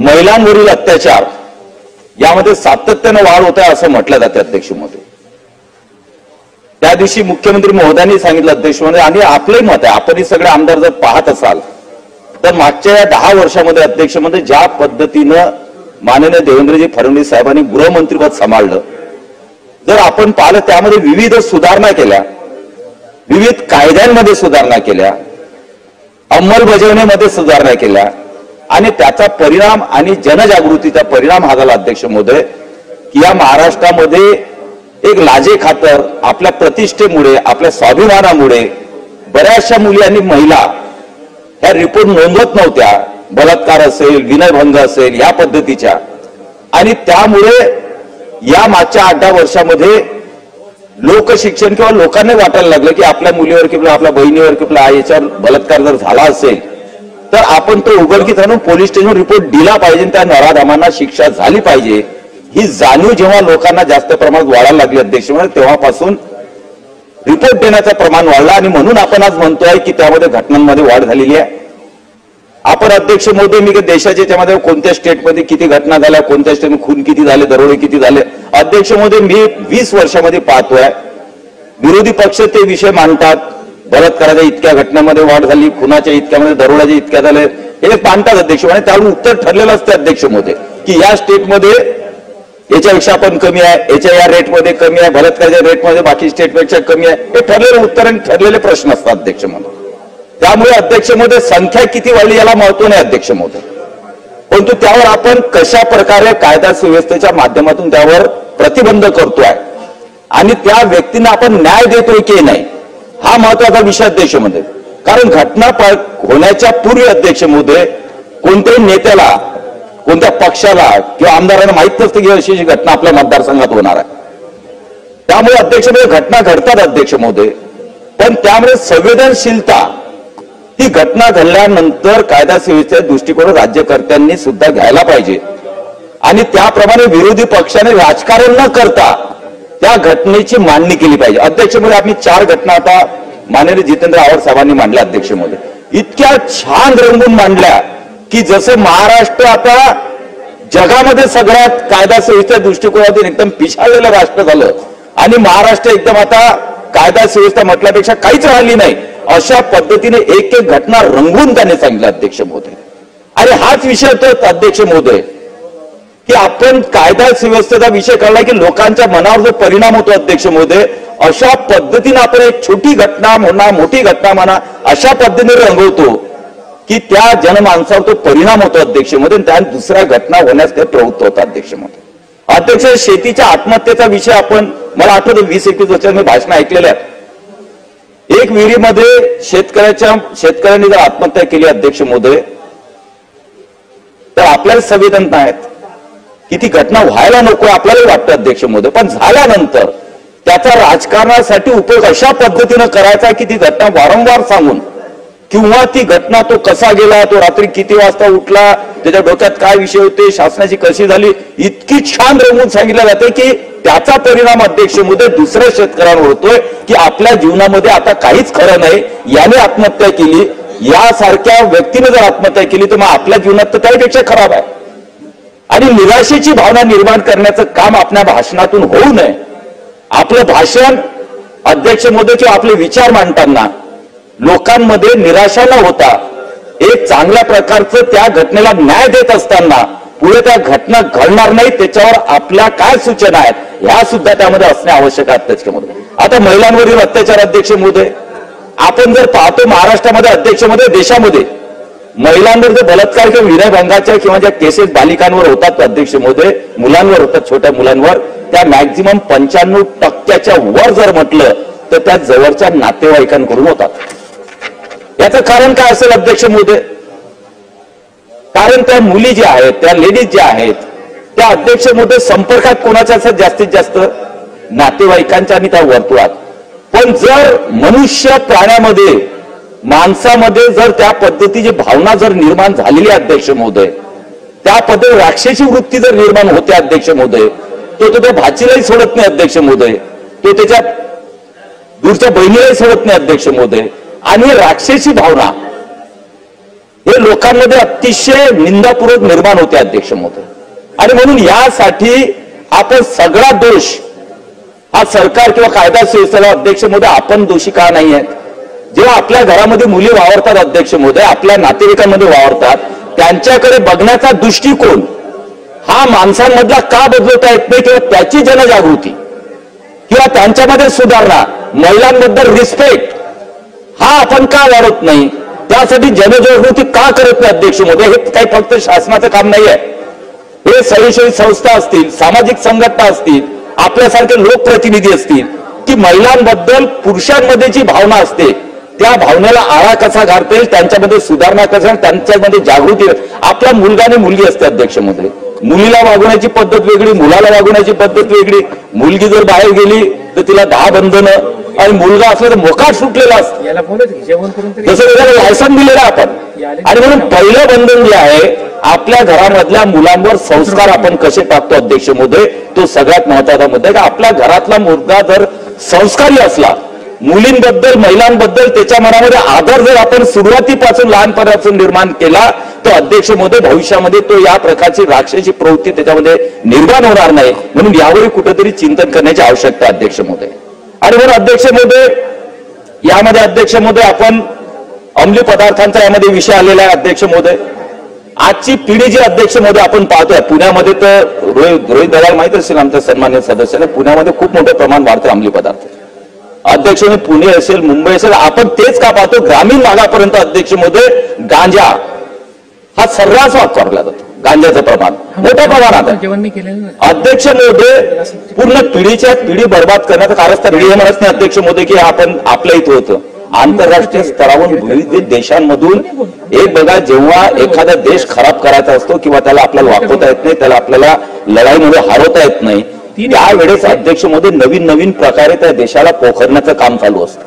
महिलांवरील अत्याचार यामध्ये सातत्याने वाढ होत आहे असं म्हटलं जाते अध्यक्ष महोदय। त्या दिवशी मुख्यमंत्री महोदयांनी सांगितलं अध्यक्ष महोदय, आणि आपलंही मत आहे, आपणही सगळे आमदार जर पाहत असाल तर मागच्या 10 वर्षामध्ये अध्यक्ष महोदय ज्या पद्धतीनं माननीय देवेंद्रजी फडणवीस साहेबांनी गृहमंत्रीपद सांभाळलं, जर आपण पाहिलं त्यामध्ये विविध सुधारणा केल्या, विविध कायद्यांमध्ये सुधारणा केल्या, अंमलबजावणीमध्ये सुधारणा केल्या, आणि त्याचा परिणाम आणि जनजागृतीचा परिणाम हा झाला अध्यक्ष महोदय की या महाराष्ट्रामध्ये एक लाजे खातर आपल्या प्रतिष्ठेमुळे, आपल्या स्वाभिमानामुळे बऱ्याचशा मुली आणि महिला ह्या रिपोर्ट नोंदवत नव्हत्या, बलात्कार असेल, विनयभंग असेल या पद्धतीच्या, आणि त्यामुळे या मागच्या 8-10 वर्षामध्ये लोकशिक्षण किंवा लोकांना वाटायला लागलं की आपल्या मुलीवर किंवा आपल्या बहिणीवर किंवा आईच्यावर बलात्कार जर झाला असेल तर आपण तो उघडकीस आणून पोलीस स्टेशनवर रिपोर्ट दिला पाहिजे, त्या नराधमांना शिक्षा झाली पाहिजे, ही जाणीव जेव्हा लोकांना जास्त प्रमाणात वाढायला लागली अध्यक्ष महोदय तेव्हापासून रिपोर्ट देण्याचं प्रमाण वाढलं, आणि म्हणून आपण आज म्हणतोय की त्यामध्ये घटनांमध्ये वाढ झालेली आहे। आपण अध्यक्ष महोदय मी देशाच्या याच्यामध्ये कोणत्या स्टेटमध्ये किती घटना झाल्या, कोणत्या स्टेटमध्ये खून किती झाले, दरोडे किती झाले, अध्यक्ष महोदय मी 20 वर्षामध्ये पाहतोय विरोधी पक्ष ते विषय मांडतात, बलात्काराच्या इतक्या घटनेमध्ये वाढ झाली, खुनाच्या इतक्यामध्ये, दरोड्याच्या इतक्या झाले, हे मांडतात अध्यक्ष महोदय, त्यावर उत्तर ठरलेलं असतं अध्यक्ष महोदय की या स्टेटमध्ये याच्यापेक्षा पण कमी आहे, याच्या या रेटमध्ये कमी आहे, बलात्काराच्या रेटमध्ये बाकी स्टेटपेक्षा कमी आहे, हे ठरलेलं उत्तर आणि ठरलेले प्रश्न असतात अध्यक्ष महोदय। त्यामुळे अध्यक्ष महोदय संख्या किती वाढली याला महत्व नाही अध्यक्ष महोदय, परंतु त्यावर आपण कशा प्रकारे कायदा सुव्यवस्थेच्या माध्यमातून त्यावर प्रतिबंध करतोय आणि त्या व्यक्तींना आपण न्याय देतोय की नाही हा महत्वाचा विषय अध्यक्ष महोदय। कारण घटना होण्याच्या पूर्वी अध्यक्ष महोदय कोणत्याही नेत्याला, कोणत्या पक्षाला किंवा आमदारांना माहित नसतं की अशी घटना आपल्या मतदारसंघात होणार आहे। त्यामुळे अध्यक्ष महोदय घटना घडतात अध्यक्ष महोदय, पण त्यामुळे संवेदनशीलता ही घटना घडल्यानंतर कायदा सुव्यवस्थेच्या दृष्टिकोन राज्यकर्त्यांनी सुद्धा घ्यायला पाहिजे, आणि त्याप्रमाणे विरोधी पक्षाने राजकारण न करता त्या घटनेची मांडणी केली पाहिजे। अध्यक्ष महोदय आम्ही 4 घटना आता माननीय जितेंद्र आव्हाड साहेबांनी मांडल्या अध्यक्ष महोदय, इतक्या छान रंगून मांडल्या की जसं महाराष्ट्र आता जगामध्ये सगळ्यात कायदा सुव्यवस्थेच्या दृष्टिकोनातून एकदम पिछाळलेलं राष्ट्र झालं, आणि महाराष्ट्र एकदम आता कायदा सुव्यवस्था म्हटल्यापेक्षा काहीच राहिली नाही अशा पद्धतीने एक एक घटना रंगवून त्याने सांगितलं अध्यक्ष महोदय। आणि हाच विषय तो अध्यक्ष महोदय की आपण कायदा सुव्यवस्थेचा विषय काढला की लोकांच्या मनावर जो परिणाम होतो अध्यक्ष महोदय, अशा पद्धतीने आपण एक छोटी घटना म्हणा, मोठी घटना म्हणा, अशा पद्धतीने रंगवतो की त्या जनमानसावर तो परिणाम होतो अध्यक्ष महोदय, त्या दुसऱ्या घटना होण्यास ते प्रवृत्त होतं अध्यक्ष महोदय। अध्यक्ष शेतीच्या आत्महत्येचा विषय आपण, मला आठवतं 20-21 वर्षात मी भाषण ऐकलेलं आहे, एक विहिरीमध्ये शेतकऱ्यांनी जर आत्महत्या केली अध्यक्ष महोदय तर आपल्याला संवेदना आहेत की ती घटना व्हायला नको आपल्यालाही वाटतं अध्यक्ष महोदय, पण झाल्यानंतर त्याचा राजकारणासाठी उपयोग अशा पद्धतीनं करायचा की ती घटना वारंवार सांगून, किंवा ती घटना तो कसा गेला, तो रात्री किती वाजता उठला, त्याच्या डोक्यात काय विषय होते, शासनाची कशी झाली, इतकी छान रंगवून सांगितलं जाते की त्याचा परिणाम अध्यक्ष महोदय दुसऱ्या शेतकऱ्यांवर होतोय की आपल्या जीवनामध्ये आता काहीच खरं नाही, याने आत्महत्या केली, यासारख्या व्यक्तीने जर आत्महत्या केली तर मग आपल्या जीवनात तर त्यापेक्षा खराब आहे। आणि निराशेची भावना निर्माण करण्याचं काम आपल्या भाषणातून होऊ नये। आपलं भाषण अध्यक्ष महोदय किंवा आपले विचार मांडताना लोकांमध्ये निराशा न होता एक चांगल्या प्रकारचं त्या घटनेला न्याय देत असताना पुढे त्या घटना घडणार नाही त्याच्यावर आपल्या काय सूचना आहेत ह्या सुद्धा त्यामध्ये असणे आवश्यक आहे अध्यक्ष महोदय। आता महिलांवरील अत्याचार अध्यक्ष महोदय आपण जर पाहतो महाराष्ट्रामध्ये अध्यक्ष महोदय, देशामध्ये महिलांवर जे बलात्कार किंवा विनयभंगाच्या किंवा ज्या केसेस बालिकांवर होतात अध्यक्ष महोदय, मुलांवर होतात, छोट्या मुलांवर, त्या मॅक्झिमम 95% वर जर म्हटलं तर त्या जवळच्या नातेवाईकांकडून होतात। याचं कारण काय असेल अध्यक्ष महोदय? कारण त्या मुली ज्या आहेत, त्या लेडीज ज्या आहेत त्या अध्यक्ष महोदय संपर्कात कोणाच्या असतात जास्तीत जास्त? नातेवाईकांच्या आणि त्या वर्तुळात। पण जर मनुष्य प्राण्यामध्ये, माणसामध्ये जर त्या पद्धतीची भावना जर निर्माण झालेली अध्यक्ष महोदय, त्या पद्धती राक्षसी वृत्ती जर निर्माण होते अध्यक्ष महोदय, तो त्या भाचीलाही सोडत नाही अध्यक्ष महोदय, तो त्याच्या दूरच्या बहिणीलाही सोडत नाही अध्यक्ष महोदय, आणि राक्षसी भावना हे लोकांमध्ये अतिशय निंदापूर्वक निर्माण होते अध्यक्ष महोदय. आणि म्हणून यासाठी आपण सगळा दोष हा सरकार किंवा कायदा सुव्यवस्थेला अध्यक्ष महोदय आपण दोषी का नाही आहेत. जेव्हा आपल्या घरामध्ये मुली वावरतात अध्यक्ष महोदय, आपल्या नातेवाईकांमध्ये वावरतात, त्यांच्याकडे बघण्याचा दृष्टिकोन हा माणसांमधला का बदलवता येत नाही किंवा त्याची जनजागृती किंवा त्यांच्यामध्ये सुधारणा, महिलांबद्दल रिस्पेक्ट हा आपण का वाढवत नाही, त्यासाठी जनजागृती का करत नाही अध्यक्ष महोदय. हे काही फक्त शासनाचं काम नाही आहे. हे स्वयंसेवी संस्था असतील, सामाजिक संघटना असतील, आपल्यासारखे लोकप्रतिनिधी असतील की महिलांबद्दल पुरुषांमध्ये जी भावना असते त्या भावनेला आळा कसा घालता येईल, त्यांच्यामध्ये सुधारणा कसा, त्यांच्यामध्ये जागृती. आपला मुलगा आणि मुलगी असते अध्यक्ष महोदय, मुलीला वागवण्याची पद्धत वेगळी, मुलाला वागवण्याची पद्धत वेगळी. मुलगी जर बाहेर गेली तर तिला 10 बंधनं आणि मुलगा असला तर मोकाट सुटलेला असतो, जसं त्याला लायसन दिलेलं आपण. आणि म्हणून पहिलं बंधन जे आहे आपल्या घरामधल्या मुलांवर संस्कार आपण कसे टाकतो अध्यक्ष महोदय, तो सगळ्यात महत्वाचा मुद्दा आहे. का आपल्या घरातला मुलगा जर संस्कारी असला, मुलींबद्दल महिलांबद्दल त्याच्या मनामध्ये आदर जर आपण सुरुवातीपासून लहानपणापासून निर्माण केला तर अध्यक्ष महोदय भविष्यामध्ये तो या प्रकारची राक्षसी प्रवृत्ती त्याच्यामध्ये निर्माण होणार नाही. म्हणून यावरही कुठेतरी चिंतन करण्याची आवश्यकता अध्यक्ष महोदय. आणि म्हणून अध्यक्ष महोदय यामध्ये अध्यक्ष महोदय आपण अंमली पदार्थांचा यामध्ये विषय आलेला आहे अध्यक्ष महोदय. आजची पिढी जी अध्यक्ष महोदय आपण पाहतोय, पुण्यामध्ये तर रोहित दलाल माहित असेल आमच्या सन्मान्य सदस्याला, पुण्यामध्ये खूप मोठं प्रमाण वाढतं अंमली पदार्थ अध्यक्ष. पुणे असेल, मुंबई असेल, आपण तेच का पाहतो ग्रामीण भागापर्यंत अध्यक्ष महोदय गांजा हा सर्रास वापरला जातो. गांजाचं प्रमाण मोठ्या प्रमाणात अध्यक्ष महोदय. पूर्ण पिढी बर्बाद करण्याचं कारस्थान हे म्हणत नाही अध्यक्ष महोदय की आपण आपल्या इथं होतं. आंतरराष्ट्रीय स्तरावरून विविध देशांमधून एक बघा, जेव्हा एखादा देश खराब करायचा असतो किंवा त्याला आपल्याला वापरता येत नाही, त्याला आपल्याला लढाईमध्ये हरवता येत नाही, त्यावेळेस अध्यक्ष महोदय नवीन नवीन प्रकारे त्या देशाला पोखरण्याचं काम चालू असतं.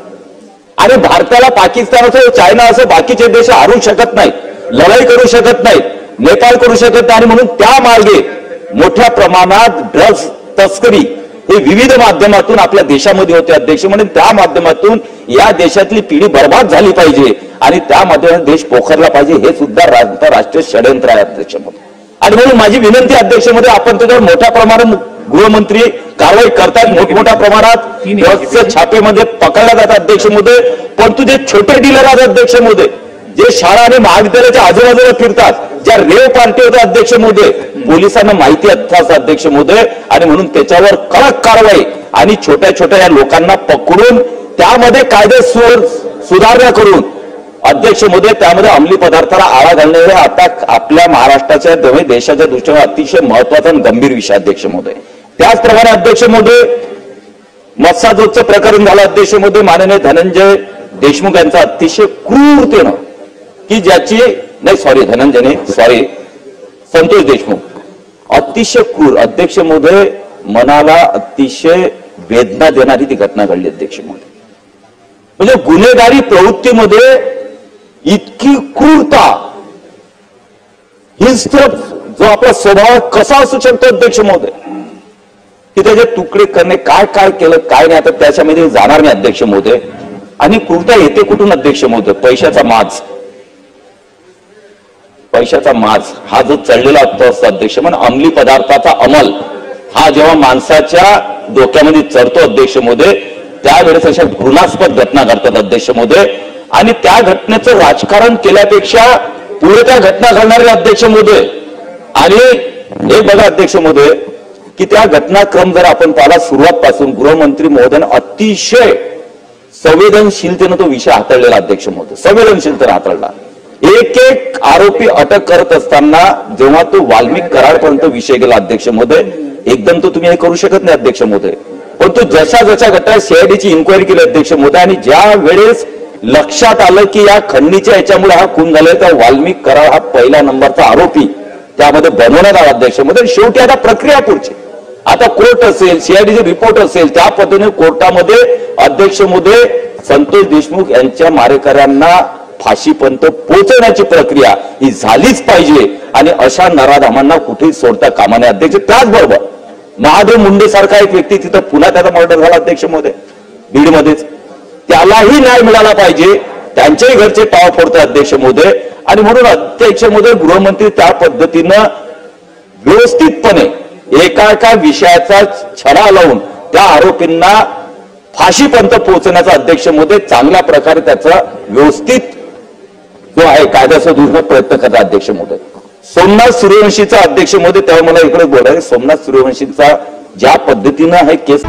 आणि भारताला पाकिस्तान असो, चायना असो, बाकीचे देश हरू शकत नाहीत, लढाई करू शकत नाहीत, नेपाळ करू शकत नाही. आणि म्हणून त्या मार्गे मोठ्या प्रमाणात ड्रग्ज तस्करी हे विविध माध्यमातून आपल्या देशामध्ये होते अध्यक्ष. म्हणून त्या माध्यमातून या देशातली पिढी बर्बाद झाली पाहिजे आणि त्या माध्यमातून देश पोखरला पाहिजे, हे सुद्धा राष्ट्रीय षडयंत्र आहे अध्यक्ष महोदय. आणि म्हणून माझी विनंती अध्यक्ष महोदय, आपण त्याच्यावर मोठ्या प्रमाणात गृहमंत्री कारवाई करतात, मोठमोठ्या प्रमाणात ड्रग्जच्या छापेमध्ये पकडल्या जातात अध्यक्ष महोदय. परंतु जे छोटे डीलर आहेत अध्यक्ष महोदय, जे शाळा आणि महाविद्यालयाच्या आजूबाजूला फिरतात, ज्या रेव पार्टी होत्या अध्यक्ष महोदय, पोलिसांना माहिती असतात अध्यक्ष महोदय. आणि म्हणून त्याच्यावर कडक कारवाई आणि छोट्या छोट्या या लोकांना पकडून त्यामध्ये कायदे सुधारणा करून अध्यक्ष महोदय त्यामध्ये अंमली पदार्थाला आळा घालणे हे आता आपल्या महाराष्ट्राच्या देशाच्या दृष्टीने अतिशय महत्वाचा आणि गंभीर विषय अध्यक्ष महोदय. त्याचप्रमाणे अध्यक्ष महोदय मत्स्योद्योगचं प्रकरण झालं अध्यक्ष महोदय. माननीय धनंजय देशमुख यांचा अतिशय क्रूरतेनं की ज्याची संतोष देशमुख अतिशय क्रूर अध्यक्ष महोदय, मनाला अतिशय वेदना देणारी ती घटना घडली अध्यक्ष महोदय. म्हणजे गुन्हेगारी प्रवृत्तीमध्ये इतकी क्रूरता, हिंस्त्र जो आपला स्वभाव कसा असू शकतो अध्यक्ष महोदय, की त्याचे तुकडे करणे, काय काय केलं काय नाही आता त्याच्यामध्ये जाणार नाही अध्यक्ष महोदय. आणि क्रूरता येते कुठून अध्यक्ष महोदय? पैशाचा माज हा जो चढलेला असतो अध्यक्ष. म्हणून अंमली पदार्थाचा अंमल हा जेव्हा माणसाच्या डोक्यामध्ये चढतो अध्यक्ष महोदय, त्यावेळेस अशा घृणास्पद घटना घडतात अध्यक्ष महोदय. आणि त्या घटनेचं राजकारण केल्यापेक्षा पुढे त्या घटना घडणारे अध्यक्ष महोदय. आणि हे बघा अध्यक्ष महोदय की त्या घटनाक्रम जर आपण पाहिला, सुरुवातपासून गृहमंत्री महोदयाने अतिशय संवेदनशीलतेनं तो विषय हाताळलेला अध्यक्ष महोदय, संवेदनशीलतेने हाताळला. एक एक आरोपी अटक करत असताना जेव्हा तो वाल्मिक कराडपर्यंत विषय गेला अध्यक्ष महोदय, एकदम तो तुम्ही हे करू शकत नाही अध्यक्ष महोदय. पण तो जशा जशा घटना सीआयडीची इन्क्वायरी केली अध्यक्ष महोदय, आणि ज्या वेळेस लक्षात आलं की या खंडणीच्या याच्यामुळे हा खून झालाय, तर वाल्मिक कराड हा पहिला नंबरचा आरोपी त्यामध्ये बनवण्यात आला अध्यक्ष महोदय. शेवटी आता प्रक्रिया पुढची, आता कोर्ट असेल, सीआयडीचे रिपोर्ट असेल, त्या पद्धतीने कोर्टामध्ये अध्यक्ष महोदय संतोष देशमुख यांच्या मारेकऱ्यांना फाशीपर्यंत पोहोचवण्याची प्रक्रिया ही झालीच पाहिजे. आणि अशा नराधामांना कुठेही सोडता कामा नये अध्यक्ष. त्याचबरोबर महादेव मुंडे सारखा एक व्यक्ती तिथं पुन्हा त्याचा मर्डर झाला अध्यक्ष महोदय, बीडमध्येच, त्यालाही न्याय मिळाला पाहिजे. त्यांच्याही घरचे टाव फोडतात अध्यक्ष महोदय. आणि म्हणून अध्यक्ष महोदय गृहमंत्री त्या पद्धतीनं व्यवस्थितपणे एका विषयाचा छडा लावून त्या आरोपींना फाशीपर्यंत पोहोचण्याचा अध्यक्ष महोदय चांगल्या प्रकारे त्याचा व्यवस्थित जो आहे कायद्याचा दुरुपयोग प्रयत्न करतात अध्यक्ष महोदय. सोमनाथ सूर्यवंशीचा अध्यक्ष महोदय तेव्हा मला इकडे बोलायचं, सोमनाथ सूर्यवंशीचा ज्या पद्धतीनं हे केस